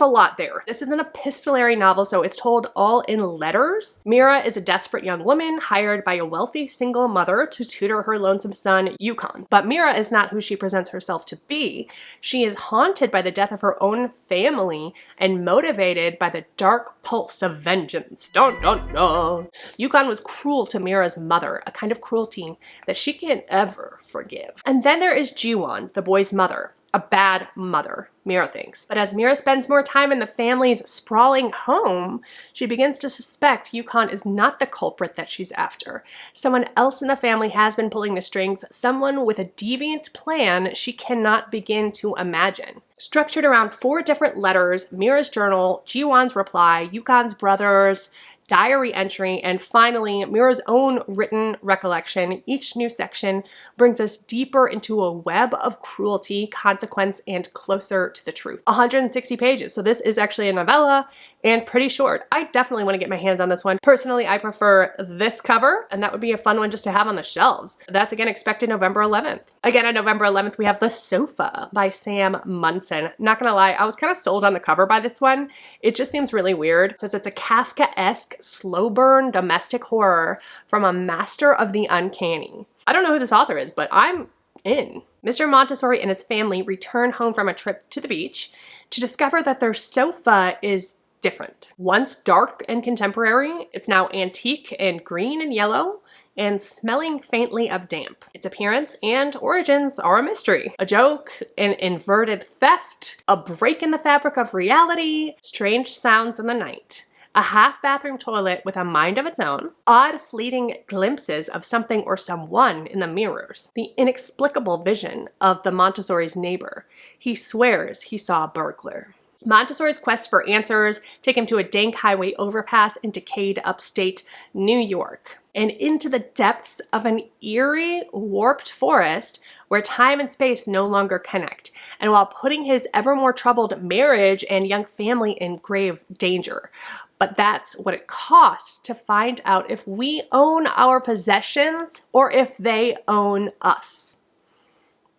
a lot there. This is an epistolary novel, so it's told all in letters. Mira is a desperate young woman hired by a wealthy single mother to tutor her lonesome son, Oyinkan. But Mira is not who she presents herself to be. She is haunted by the death of her own family and motivated by the dark pulse of vengeance. Dun dun dun. Oyinkan was cruel to Mira's mother, a kind of cruelty that she can't ever forgive. And then there is Jiwon, the boy's mother. A bad mother, Mira thinks. But as Mira spends more time in the family's sprawling home, she begins to suspect Oyinkan is not the culprit that she's after. Someone else in the family has been pulling the strings, someone with a deviant plan she cannot begin to imagine. Structured around 4 different letters, Mira's journal, Jiwon's reply, Oyinkan's brother's diary entry, and finally, Mira's own written recollection. Each new section brings us deeper into a web of cruelty, consequence, and closer to the truth. 160 pages, so this is actually a novella, and pretty short. I definitely want to get my hands on this one. Personally, I prefer this cover, and that would be a fun one just to have on the shelves. That's again expected November 11th. Again, on November 11th, we have The Sofa by Sam Munson. Not gonna lie, I was kind of sold on the cover by this one. It just seems really weird. It says it's a Kafka-esque, slow burn domestic horror from a master of the uncanny. I don't know who this author is, but I'm in. Mr. Montessori and his family return home from a trip to the beach to discover that their sofa is different. Once dark and contemporary, it's now antique and green and yellow and smelling faintly of damp. Its appearance and origins are a mystery. A joke, an inverted theft, a break in the fabric of reality, strange sounds in the night. A half-bathroom toilet with a mind of its own, odd fleeting glimpses of something or someone in the mirrors, the inexplicable vision of the Montessori's neighbor. He swears he saw a burglar. Montessori's quest for answers take him to a dank highway overpass in decayed upstate New York and into the depths of an eerie, warped forest where time and space no longer connect, and while putting his ever more troubled marriage and young family in grave danger. But that's what it costs to find out if we own our possessions or if they own us.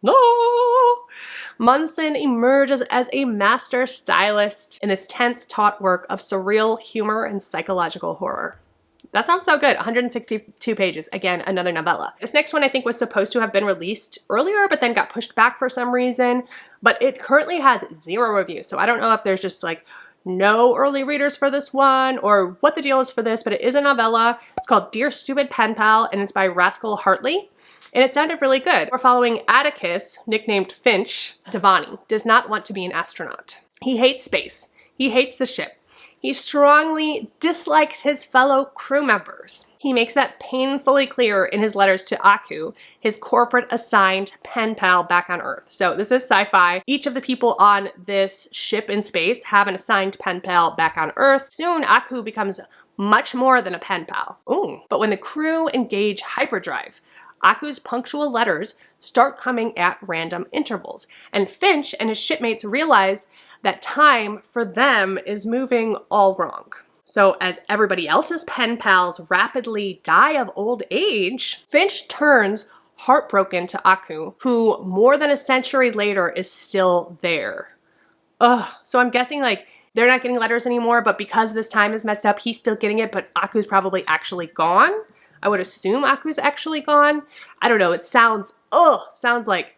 No! Munson emerges as a master stylist in this tense taut work of surreal humor and psychological horror. That sounds so good. 162 pages. Again, another novella. This next one I think was supposed to have been released earlier, but then got pushed back for some reason. But it currently has 0 reviews. So I don't know if there's just like no early readers for this one or what the deal is for this, but it is a novella. It's called Dear Stupid Pen Pal, and it's by Rascal Hartley. And it sounded really good. We're following Atticus, nicknamed Finch. Devani does not want to be an astronaut. He hates space. He hates the ship. He strongly dislikes his fellow crew members. He makes that painfully clear in his letters to Aku, his corporate assigned pen pal back on Earth. So this is sci-fi. Each of the people on this ship in space have an assigned pen pal back on Earth. Soon, Aku becomes much more than a pen pal. Ooh. But when the crew engage hyperdrive, Aku's punctual letters start coming at random intervals, and Finch and his shipmates realize that time for them is moving all wrong. So as everybody else's pen pals rapidly die of old age, Finch turns heartbroken to Aku, who more than a century later is still there. Ugh. So I'm guessing like they're not getting letters anymore, but because this time is messed up, he's still getting it, but Aku's probably actually gone. I would assume Aku's actually gone. I don't know. It sounds like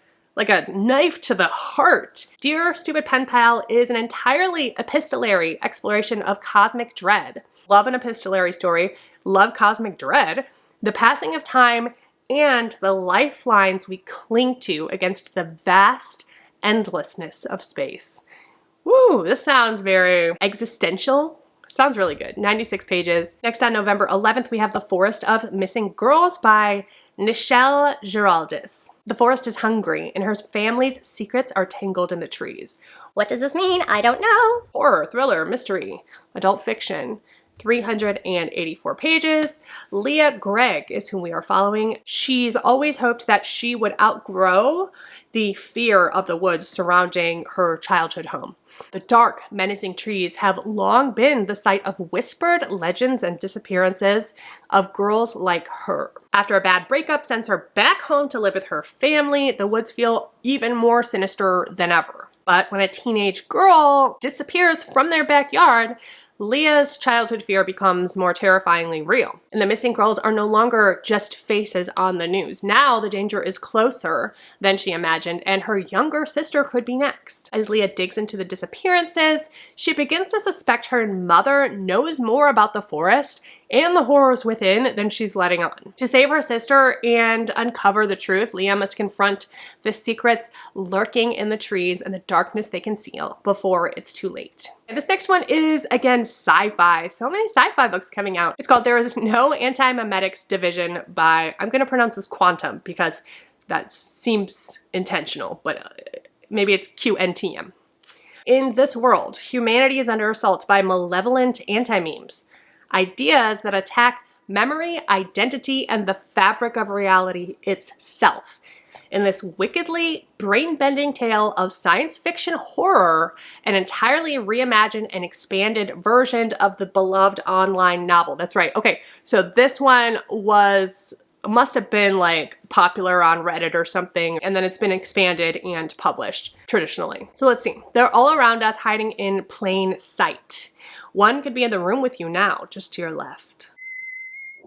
a knife to the heart. Dear Stupid Pen Pal is an entirely epistolary exploration of cosmic dread. Love an epistolary story. Love cosmic dread. The passing of time and the lifelines we cling to against the vast endlessness of space. Woo, this sounds very existential. Sounds really good. 96 pages. Next on November 11th, we have The Forest of Missing Girls by Nichelle Giraldez. The forest is hungry, and her family's secrets are tangled in the trees. What does this mean? I don't know. Horror, thriller, mystery, adult fiction. 384 pages. Leah Gregg is who we are following. She's always hoped that she would outgrow the fear of the woods surrounding her childhood home. The dark, menacing trees have long been the site of whispered legends and disappearances of girls like her. After a bad breakup sends her back home to live with her family, the woods feel even more sinister than ever. But when a teenage girl disappears from their backyard, Leah's childhood fear becomes more terrifyingly real. And the missing girls are no longer just faces on the news. Now the danger is closer than she imagined, and her younger sister could be next. As Leah digs into the disappearances, she begins to suspect her mother knows more about the forest and the horrors within than she's letting on. To save her sister and uncover the truth, Leah must confront the secrets lurking in the trees and the darkness they conceal before it's too late. And this next one is, again, sci-fi. So many sci-fi books coming out. It's called There Is No Anti-Memetics Division by, I'm going to pronounce this Quantum because that seems intentional, but maybe it's QNTM. In this world, humanity is under assault by malevolent anti-memes. Ideas that attack memory, identity, and the fabric of reality itself. in this wickedly brain-bending tale of science fiction horror, an entirely reimagined and expanded version of the beloved online novel. That's right. Okay, so this one must have been like popular on Reddit or something, and then it's been expanded and published traditionally. So let's see. They're all around us, hiding in plain sight. One could be in the room with you now, just to your left.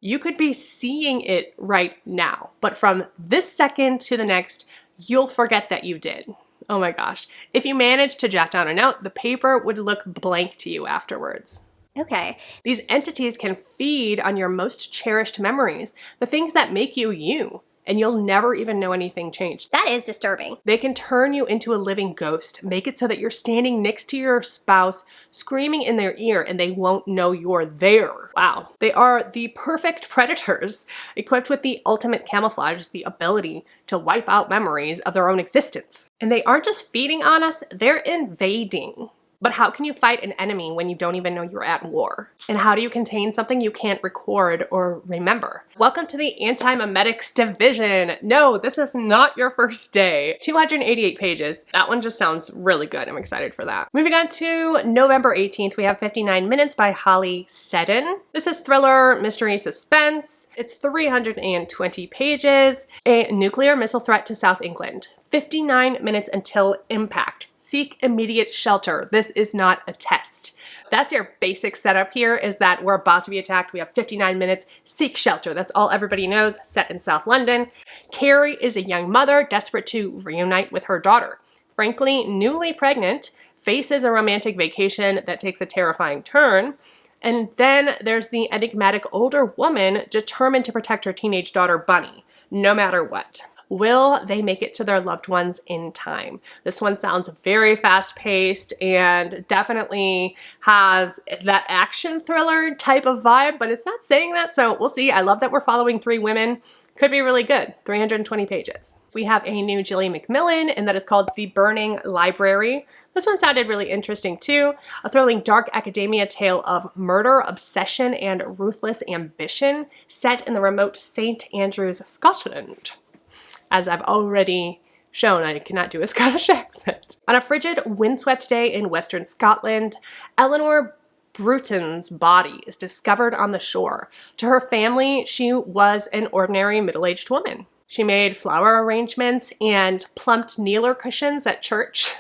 You could be seeing it right now, but from this second to the next, you'll forget that you did. Oh my gosh. If you managed to jot down a note, the paper would look blank to you afterwards. Okay. These entities can feed on your most cherished memories, the things that make you you, and you'll never even know anything changed. That is disturbing. They can turn you into a living ghost, make it so that you're standing next to your spouse, screaming in their ear, and they won't know you're there. Wow. They are the perfect predators, equipped with the ultimate camouflage, the ability to wipe out memories of their own existence. And they aren't just feeding on us, they're invading. But how can you fight an enemy when you don't even know you're at war? And how do you contain something you can't record or remember? Welcome to the Anti-Memetics Division. No, this is not your first day. 288 pages. That one just sounds really good. I'm excited for that. Moving on to November 18th, we have 59 Minutes by Holly Seddon. This is thriller, mystery, suspense. It's 320 pages. A nuclear missile threat to South England. 59 minutes until impact. Seek immediate shelter. This is not a test. That's your basic setup here, is that we're about to be attacked. We have 59 minutes. Seek shelter. That's all everybody knows. Set in South London. Carrie is a young mother desperate to reunite with her daughter. Frankly, newly pregnant, faces a romantic vacation that takes a terrifying turn. And then there's the enigmatic older woman determined to protect her teenage daughter, Bunny, no matter what. Will they make it to their loved ones in time? This one sounds very fast-paced and definitely has that action thriller type of vibe, but it's not saying that, so we'll see. I love that we're following three women. Could be really good. 320 pages. We have a new Gillian Macmillan, and that is called The Burning Library. This one sounded really interesting too. A thrilling dark academia tale of murder, obsession, and ruthless ambition set in the remote St. Andrews, Scotland. As I've already shown, I cannot do a Scottish accent. On a frigid, windswept day in western Scotland, Eleanor Bruton's body is discovered on the shore. To her family, she was an ordinary middle-aged woman. She made flower arrangements and plumped kneeler cushions at church.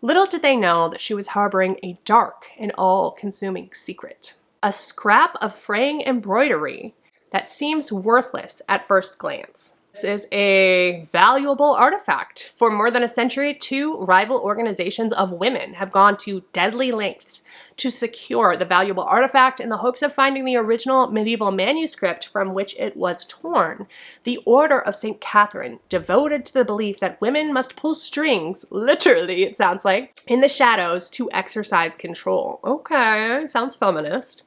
Little did they know that she was harboring a dark and all-consuming secret. A scrap of fraying embroidery that seems worthless at first glance. This is a valuable artifact. For more than a century, two rival organizations of women have gone to deadly lengths to secure the valuable artifact in the hopes of finding the original medieval manuscript from which it was torn. The Order of St. Catherine, devoted to the belief that women must pull strings, literally it sounds like, in the shadows to exercise control. Okay, sounds feminist.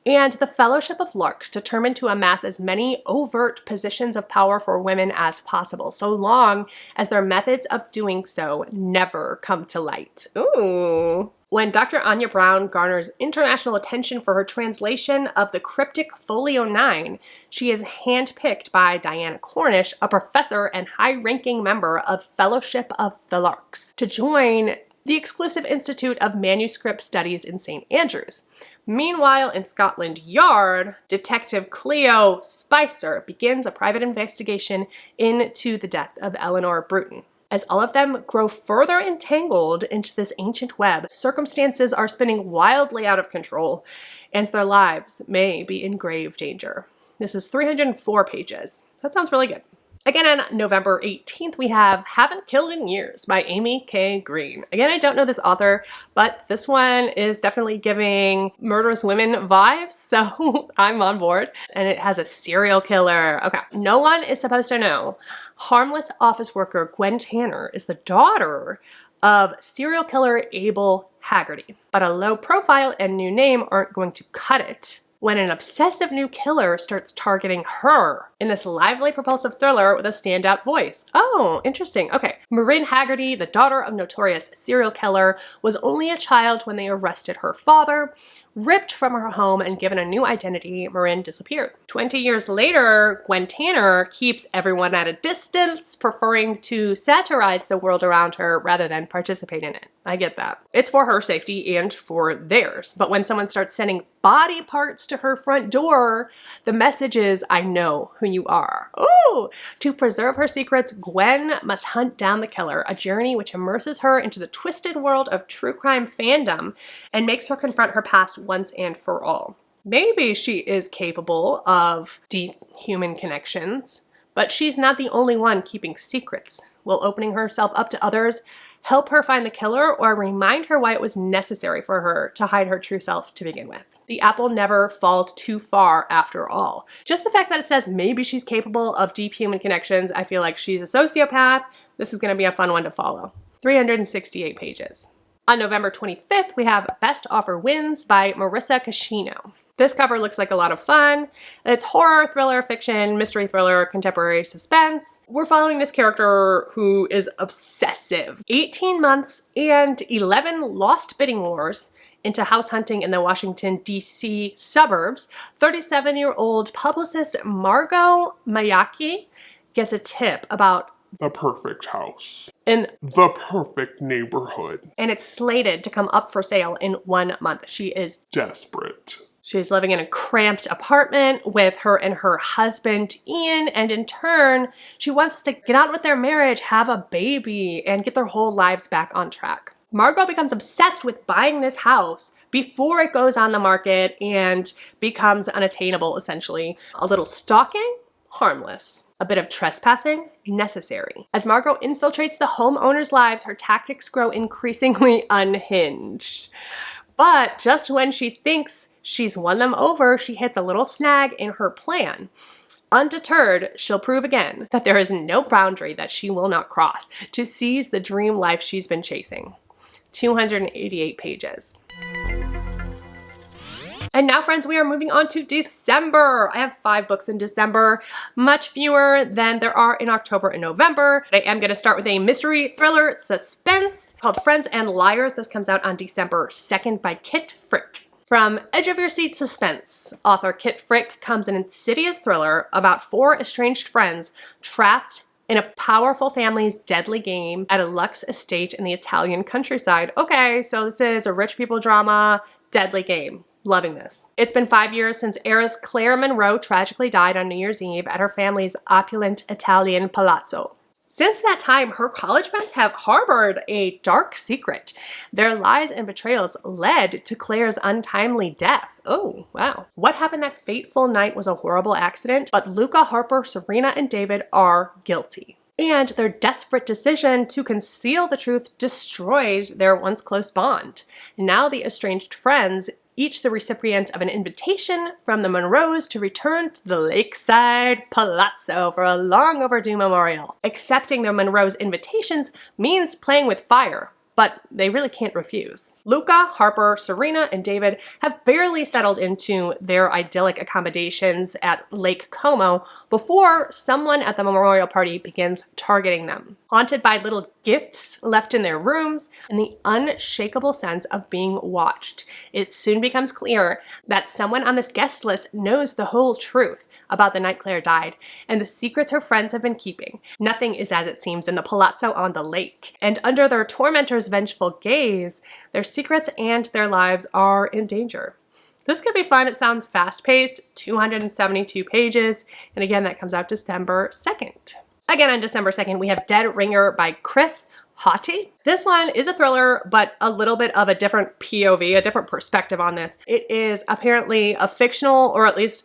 And the Fellowship of Larks, determined to amass as many overt positions of power for women as possible, so long as their methods of doing so never come to light. Ooh. When Dr. Anya Brown garners international attention for her translation of the cryptic Folio 9, she is handpicked by Diana Cornish, a professor and high-ranking member of Fellowship of the Larks, to join the exclusive Institute of Manuscript Studies in St. Andrews. Meanwhile, in Scotland Yard, Detective Cleo Spicer begins a private investigation into the death of Eleanor Bruton. As all of them grow further entangled into this ancient web, circumstances are spinning wildly out of control, and their lives may be in grave danger. This is 304 pages. That sounds really good. Again, on November 18th, we have Haven't Killed in Years by Amy K. Green. Again, I don't know this author, but this one is definitely giving murderous women vibes, so I'm on board. And it has a serial killer. Okay, no one is supposed to know. Harmless office worker Gwen Tanner is the daughter of serial killer Abel Haggerty. But a low profile and new name aren't going to cut it when an obsessive new killer starts targeting her in this lively, propulsive thriller with a standout voice. Oh, interesting. Okay. Marin Haggerty, the daughter of notorious serial killer, was only a child when they arrested her father. Ripped from her home and given a new identity, Marin disappeared. 20 years later, Gwen Tanner keeps everyone at a distance, preferring to satirize the world around her rather than participate in it. I get that. It's for her safety and for theirs. But when someone starts sending body parts to her front door, the message is, I know who you are. Ooh! To preserve her secrets, Gwen must hunt down the killer, a journey which immerses her into the twisted world of true crime fandom and makes her confront her past once and for all. Maybe she is capable of deep human connections, but she's not the only one keeping secrets. Will opening herself up to others help her find the killer or remind her why it was necessary for her to hide her true self to begin with? The apple never falls too far after all. Just the fact that it says maybe she's capable of deep human connections, I feel like she's a sociopath. This is going to be a fun one to follow. 368 pages. On November 25th, we have Best Offer Wins by Marissa Cascino. This cover looks like a lot of fun. It's horror, thriller, fiction, mystery thriller, contemporary suspense. We're following this character who is obsessive. 18 months and 11 lost bidding wars into house hunting in the Washington, D.C. suburbs. 37-year-old publicist Margot Mayaki gets a tip about The perfect house. in The perfect neighborhood. and it's slated to come up for sale in 1 month. Desperate. She's living in a cramped apartment with her and her husband, Ian, and in turn, she wants to get on with their marriage, have a baby, and get their whole lives back on track. Margot becomes obsessed with buying this house before it goes on the market and becomes unattainable, essentially. A little stalking? Harmless. A bit of trespassing? Necessary. As Margot infiltrates the homeowners' lives, her tactics grow increasingly unhinged. But just when she thinks she's won them over, she hits a little snag in her plan. Undeterred, she'll prove again that there is no boundary that she will not cross to seize the dream life she's been chasing. 288 pages. And now, friends, we are moving on to December. I have 5 books in December, much fewer than there are in October and November. I am going to start with a mystery thriller suspense called Friends and Liars. This comes out on December 2nd by Kit Frick. From Edge of Your Seat Suspense, author Kit Frick comes an insidious thriller about 4 estranged friends trapped in a powerful family's deadly game at a luxe estate in the Italian countryside. Okay, so this is a rich people drama, deadly game. Loving this. It's been 5 years since heiress Claire Monroe tragically died on New Year's Eve at her family's opulent Italian palazzo. Since that time, her college friends have harbored a dark secret. Their lies and betrayals led to Claire's untimely death. Oh, wow. What happened that fateful night was a horrible accident, but Luca, Harper, Serena, and David are guilty. And their desperate decision to conceal the truth destroyed their once close bond. Now the estranged friends, each the recipient of an invitation from the Monroes to return to the lakeside palazzo for a long overdue memorial. Accepting the Monroes' invitations means playing with fire, but they really can't refuse. Luca, Harper, Serena, and David have barely settled into their idyllic accommodations at Lake Como before someone at the memorial party begins targeting them. Haunted by little gifts left in their rooms and the unshakable sense of being watched, it soon becomes clear that someone on this guest list knows the whole truth about the night Claire died and the secrets her friends have been keeping. Nothing is as it seems in the palazzo on the lake, and under their tormentor's vengeful gaze, their secrets and their lives are in danger. This could be fun. It sounds fast-paced, 272 pages, and again, that comes out December 2nd. Again, on December 2nd, we have Dead Ringer by Chris Haughty. This one is a thriller, but a little bit of a different POV, a different perspective on this. It is apparently a fictional, or at least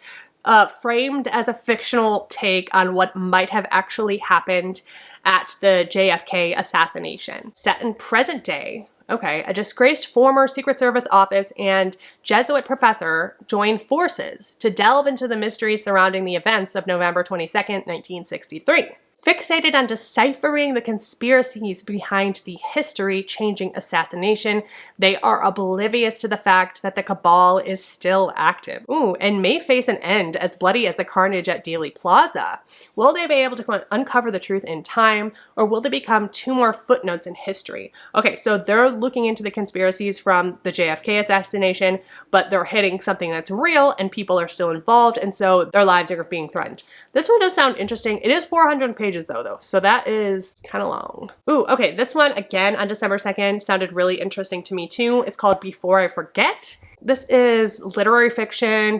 framed as a fictional take on what might have actually happened at the JFK assassination. Set in present day, okay, a disgraced former Secret Service office and Jesuit professor join forces to delve into the mysteries surrounding the events of November 22nd, 1963. Fixated on deciphering the conspiracies behind the history-changing assassination, they are oblivious to the fact that the Cabal is still active. Ooh, and may face an end as bloody as the carnage at Dealey Plaza. Will they be able to uncover the truth in time, or will they become 2 more footnotes in history? Okay, so they're looking into the conspiracies from the JFK assassination, but they're hitting something that's real and people are still involved, and so their lives are being threatened. This one does sound interesting. It is 400 pages though, so that is kind of long. Ooh, okay, this one again on December 2nd sounded really interesting to me too. It's called Before I Forget. This is literary fiction,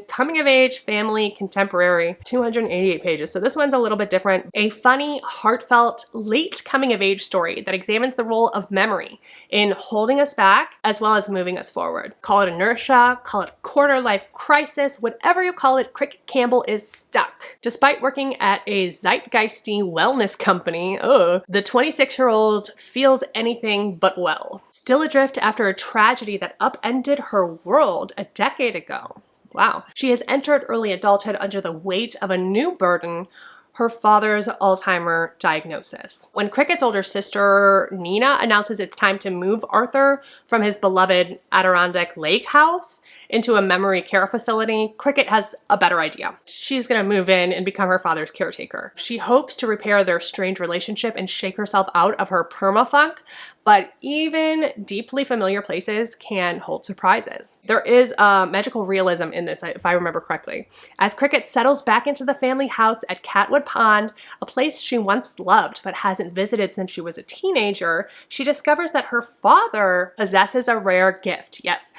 coming of age, family, contemporary, 288 pages. So this one's a little bit different. A funny, heartfelt, late coming of age story that examines the role of memory in holding us back as well as moving us forward. Call it inertia, call it quarter life crisis, whatever you call it, Cricket Campbell is stuck. Despite working at a zeitgeisty wellness company, the 26-year-old feels anything but well. Still adrift after a tragedy that upended her world a decade ago. Wow. She has entered early adulthood under the weight of a new burden, her father's Alzheimer's diagnosis. When Cricket's older sister, Nina, announces it's time to move Arthur from his beloved Adirondack Lake house into a memory care facility, Cricket has a better idea. She's gonna move in and become her father's caretaker. She hopes to repair their strained relationship and shake herself out of her permafunk, but even deeply familiar places can hold surprises. There is magical realism in this, if I remember correctly. As Cricket settles back into the family house at Catwood Pond, a place she once loved but hasn't visited since she was a teenager, she discovers that her father possesses a rare gift. Yes.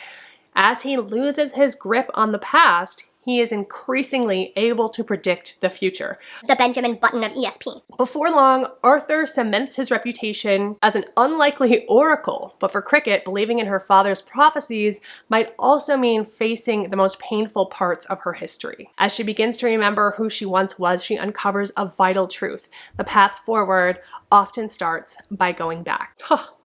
As he loses his grip on the past, he is increasingly able to predict the future. The Benjamin Button of ESP. Before long, Arthur cements his reputation as an unlikely oracle, but for Cricket, believing in her father's prophecies might also mean facing the most painful parts of her history. As she begins to remember who she once was, she uncovers a vital truth. The path forward often starts by going back.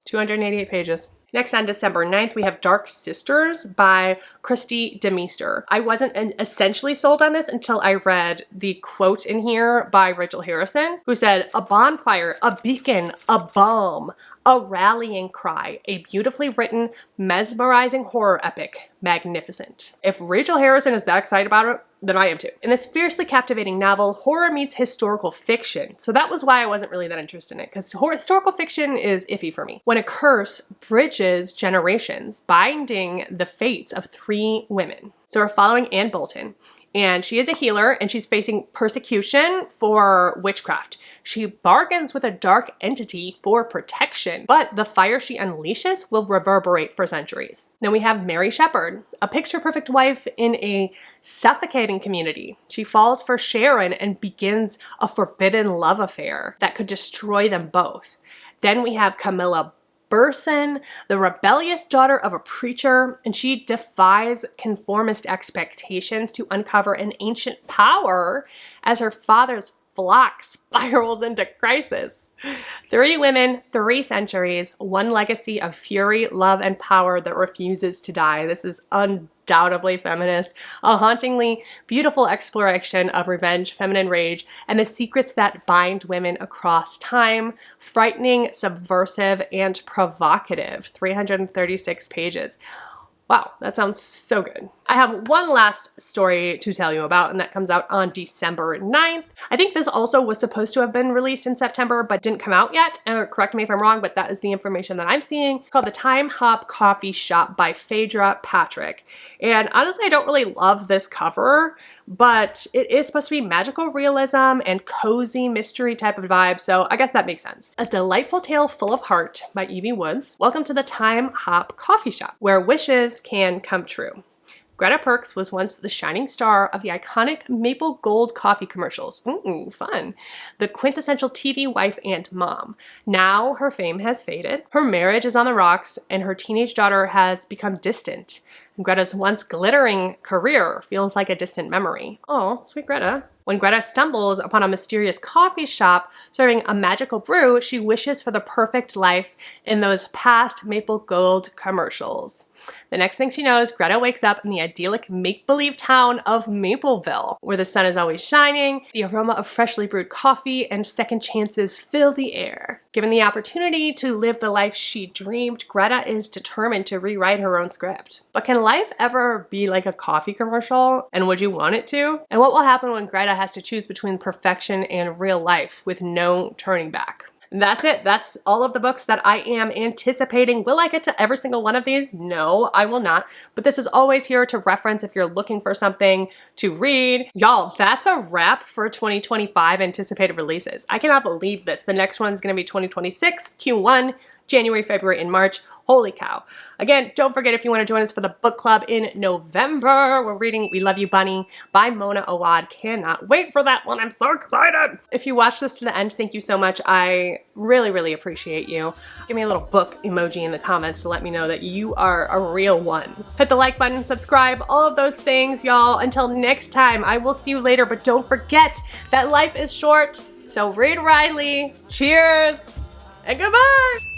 288 pages. Next, on December 9th, we have Dark Sisters by Christy DeMeester. I wasn't essentially sold on this until I read the quote in here by Rachel Harrison, who said, "A bonfire, a beacon, a balm, a rallying cry, a beautifully written, mesmerizing horror epic, magnificent." If Rachel Harrison is that excited about it, then I am too. In this fiercely captivating novel, horror meets historical fiction. So that was why I wasn't really that interested in it, because historical fiction is iffy for me. When a curse bridges generations, binding the fates of 3 women. So we're following Anne Bolton. And she is a healer, and she's facing persecution for witchcraft. She bargains with a dark entity for protection, but the fire she unleashes will reverberate for centuries. Then we have Mary Shepard, a picture-perfect wife in a suffocating community. She falls for Sharon and begins a forbidden love affair that could destroy them both. Then we have Camilla Burson, the rebellious daughter of a preacher, and she defies conformist expectations to uncover an ancient power as her father's flock spirals into crisis. 3 women, 3 centuries, 1 legacy of fury, love, and power that refuses to die. This is undoubtedly feminist, a hauntingly beautiful exploration of revenge, feminine rage, and the secrets that bind women across time. Frightening, subversive, and provocative. 336 pages. Wow, that sounds so good. I have one last story to tell you about, and that comes out on December 9th. I think this also was supposed to have been released in September, but didn't come out yet. Correct me if I'm wrong, but that is the information that I'm seeing. It's called The Time Hop Coffee Shop by Phaedra Patrick. And honestly, I don't really love this cover, but it is supposed to be magical realism and cozy mystery type of vibe, so I guess that makes sense. A delightful tale full of heart by Evie Woods. Welcome to the Time Hop Coffee Shop, where wishes can come true. Greta Perks was once the shining star of the iconic maple gold coffee commercials. Ooh, fun. The quintessential TV wife and mom. Now her fame has faded, her marriage is on the rocks, and her teenage daughter has become distant. Greta's once glittering career feels like a distant memory. Oh, sweet Greta. When Greta stumbles upon a mysterious coffee shop serving a magical brew, she wishes for the perfect life in those past maple gold commercials. The next thing she knows, Greta wakes up in the idyllic make-believe town of Mapleville, where the sun is always shining, the aroma of freshly brewed coffee, and second chances fill the air. Given the opportunity to live the life she dreamed, Greta is determined to rewrite her own script. But can life ever be like a coffee commercial? And would you want it to? And what will happen when Greta has to choose between perfection and real life with no turning back? That's it. That's all of the books that I am anticipating. Will I get to every single one of these? No, I will not. But this is always here to reference if you're looking for something to read. Y'all, that's a wrap for 2025 anticipated releases. I cannot believe this. The next one's going to be 2026, Q1, January, February, and March. Holy cow. Again, don't forget if you want to join us for the book club in November. We're reading We Love You Bunny by Mona Awad. Cannot wait for that one. I'm so excited. If you watched this to the end, thank you so much. I really, really appreciate you. Give me a little book emoji in the comments to let me know that you are a real one. Hit the like button, subscribe, all of those things, y'all. Until next time, I will see you later, but don't forget that life is short. So read Riley. Cheers and goodbye.